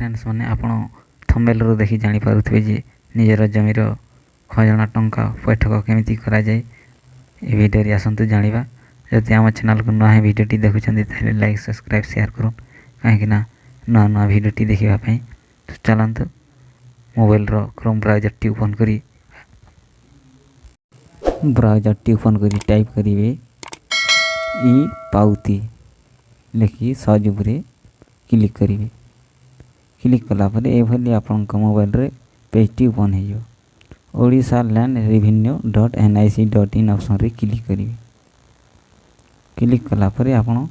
Friends मैंने आपण thumbnail रो देखि जानि पारुथबे जे निजर जमीर खजना टंका पैठक केमिति करा जाय ए वीडियो रे आसंतु जानिबा। जदि आम चैनल को नया वीडियोटी देखुछन्ती ताले लाइक सब्सक्राइब शेयर करूँ कहीं नया नया वीडियोटी देखा तो चलतु मोबाइल रो Chrome browser T open curry type करेंगे ई पाउती लिखि सर्च उपरे क्लिक करेंगे। क्लिक कलापर ये आपण मोबाइल रे पेजटी ओपन हो Odisha land revenue .nic.in option रे क्लिक करेंगे। क्लिक कलापर आपण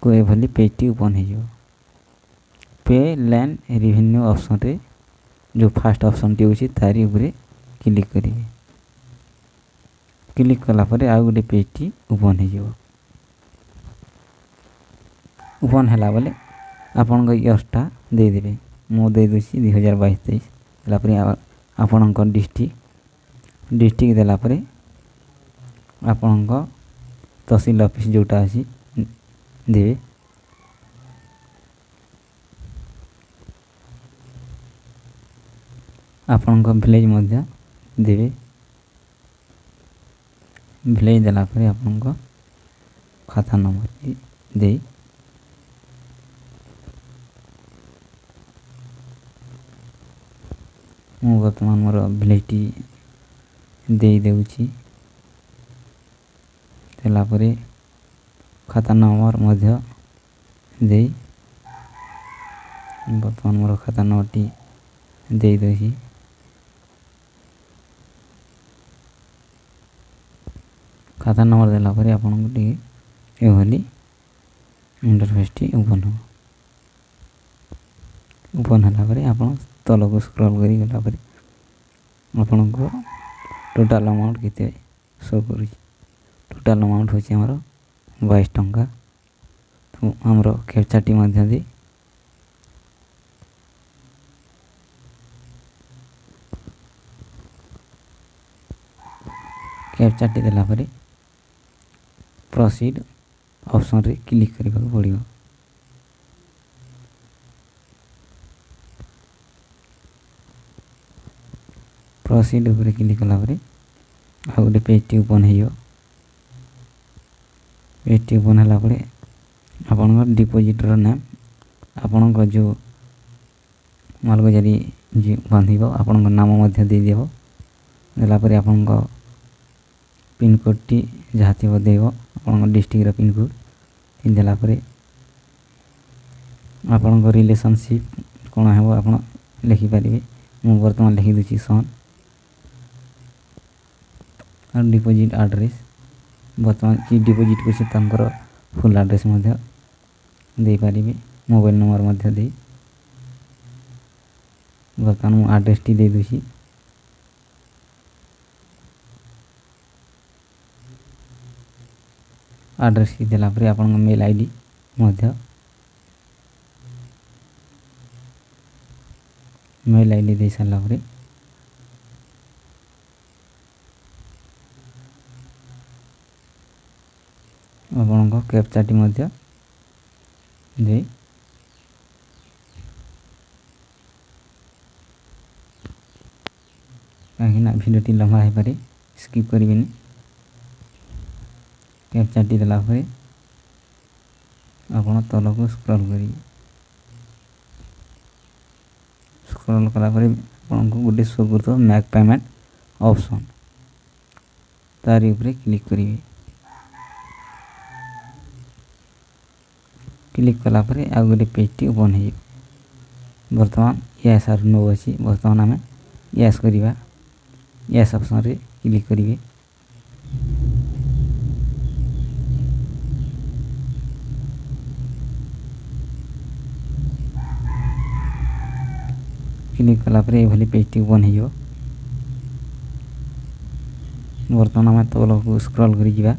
को ये पेजटी ओपन हो पे लैंड रेवेन्यू ऑप्शन रे जो फास्ट ऑप्शन टी होची तारी उपरे क्लिक करेंगे। क्लिक कलापर आउ गोटे पेजटी ओपन हो ओपन है बेले आपण इयर्सटा देदेवे मो दे दूसरी 2022-23 आपण डिस्ट्रिक्ट देलापर आपण तहसील ऑफिस जोटा अच्छी देवे। आपण विलेज मध्य देवे विलेज देलापर आपण खाता नंबर दे मु वर्तमान मोर विलेजटी दे देउछि तेलापरे खाता नंबर मध्य दे वर्तमान मोर खाता नंबरटी दे देछि। खाता नंबर देलापरे आपन टिके एभली इंटरफेसटी ओपन होला परे आपन तल को स्क्रॉल करी गला परे आपन को टोटल अमाउंट केते शो करी। टोटल अमाउंट होछि हमर 22 टंका। तो हमर कैप्चाटी मध्य दे कैप्चाटी देला परे प्रोसीड ऑप्शन रे क्लिक करबा पड़िबो। प्रोसीड उपरे क्लिक कला परे आ गोटे पेजटी ओपन हो पेजटी ओपन होला परे आपण डिपोजिटर नेम आपण जो मालगजारी जी बांधिबो आपण नाम मध्य दे देबो। देला परे आपण पिन कोड टी जहा थिबो देबो आपण डिस्ट्रिक्ट रो पिन कोड देला परे आपण रिलेशनशिप कोन हेबो आपण लिखि परिबे। मु वर्तमान लिखि दुछि सन और डिपोजिट एड्रेस वर्तमान की डिपोजिट करछि तंकर फुल एड्रेस मध्य दे पारिबे। मोबाइल नंबर मध्य दे वर्तमान मु एड्रेस टी दे दुछि। एड्रेस की देला परे आपन मेल आईडी मध्य मेल आईडी दे साला परे आपण कैप्चाटी मध्य दे कहीं भिडियोटी लंबा है पारे स्किप करेंगे। कैप्चाटी देला परे आपण तल को स्क्रॉल करेंगे। स्क्रॉल कला परे आपण को गोटे शो करतो मेक पेमेंट ऑप्शन तारी ऊपर क्लिक करेंगे। क्लिक कला परे आ गोटे पेजटी ओपन हो वर्तमान यस आर नो अच्छी वर्तमान आम यस करिबा यस ऑप्शन रे क्लिक करेंगे। क्लिक कला परे एभली पेजटी ओपन हो वर्तमान आम तल को स्क्रॉल करी जिबा।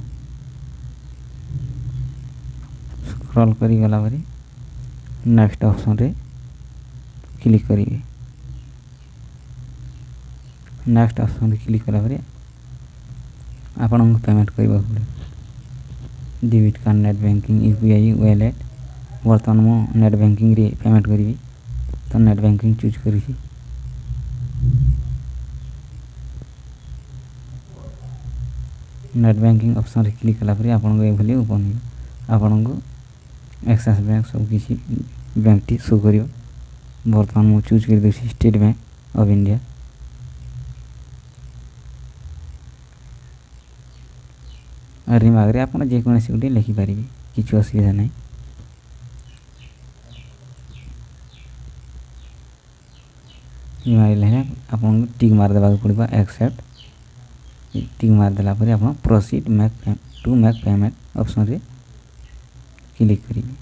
स्क्रॉल करी गला परे नेक्स्ट ऑप्शन रे क्लिक करेंगे। नेक्स्ट ऑप्शन रे क्लिक कला परे आपण को पेमेंट करबा पड़े debit card net banking UPI wallet वर्तमान मो नेट बैंकिंग रे पेमेंट करी तो नेट बैंकिंग चूज करी नेट बैंकिंग ऑप्शन रे क्लिक कला पर आपन को एभली ओपन हो आपन को एक्सिस बैंक सब किसी बैंक टी शो करियो वर्तमान मु चूज कर देसी स्टेट बैंक ऑफ इंडिया और रिमार्क रे आपन जे कोनसी गुडी लिखि परिबे किछु असुविधा नै रिमार्क ले आपन टिक मार देबा पड़िबा एक्सेप्ट टिक मार देला पर आपन proceed to make payment option रे क्लिक करिबे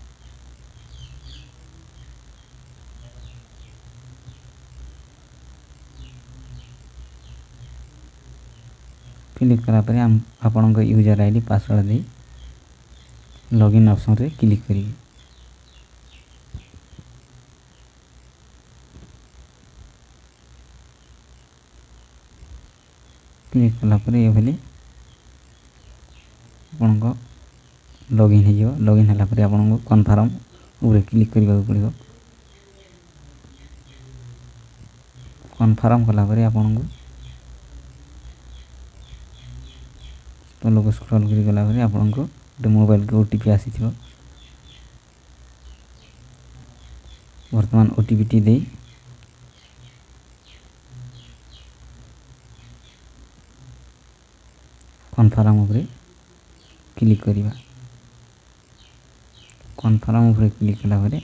क्लिक करा पर आपन को यूजर आईडी पासवर्ड दे लॉगिन ऑप्शन रे क्लिक करिए क्लिक कला पर ये भली आपन को लॉगिन हे जो लॉगिन हला पर आपन को कन्फर्म ऊपर क्लिक करबा पड़िबो कन्फर्म कला पर आपन को तो लोग स्क्रॉल करी गला पर आपन को मोबाइल के ओटीपी आसी थियो वर्तमान ओटीपी टी दे कन्फर्म ऊपर क्लिक करिबा कन्फर्म ऊपर क्लिक कला पर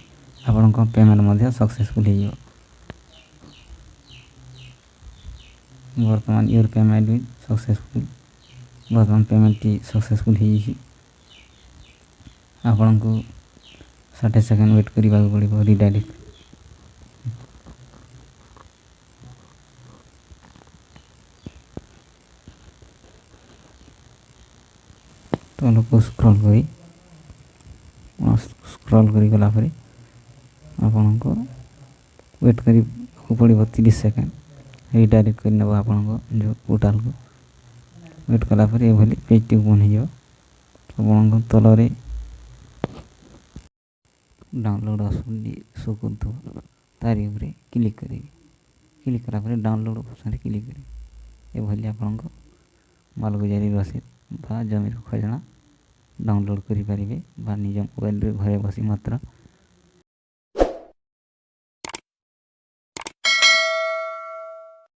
आपन को पेमेंट मध्ये सक्सेसफुल हे जो वर्तमान योर पेमेंट इज सक्सेसफुल वर्तमान पेमेंट टी सक्सेसफुल हे आपन को 60 सेकंड वेट करिबा पड़िबो रिडायरेक्ट तो लोग स्क्रॉल करी गला पर आपन को वेट करी पड़िबो 30 सेकंड रिडायरेक्ट कर नबो आपन को जो पोर्टल को वेट कला पर ए भली पेज टी ओपन हे जो आपन को तलरे डाउनलोड ऑप्शन शो करथो तारी ऊपर क्लिक करिवे क्लिक करा पर डाउनलोड ऑप्शन रे क्लिक करिवे ए भली आपन को मालगुजारी रसीद बा जमीर खजना डाउनलोड करि परिबे बा निज मोबाइल रे घरे बसी मात्र